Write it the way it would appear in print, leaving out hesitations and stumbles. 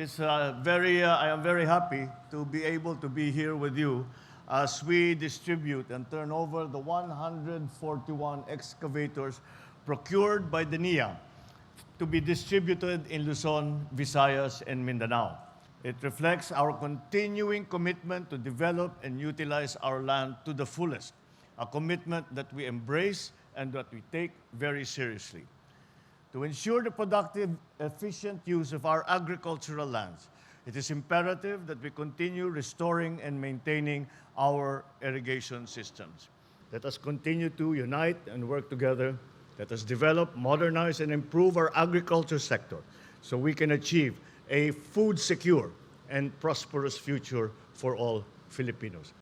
I am very happy to be able to be here with you as we distribute and turn over the 141 excavators procured by the NIA to be distributed in Luzon, Visayas, and Mindanao. It reflects our continuing commitment to develop and utilize our land to the fullest, a commitment that we embrace and that we take very seriously. To ensure the productive, efficient use of our agricultural lands, it is imperative that we continue restoring and maintaining our irrigation systems. Let us continue to unite and work together. Let us develop, modernize, and improve our agriculture sector so we can achieve a food secure and prosperous future for all Filipinos.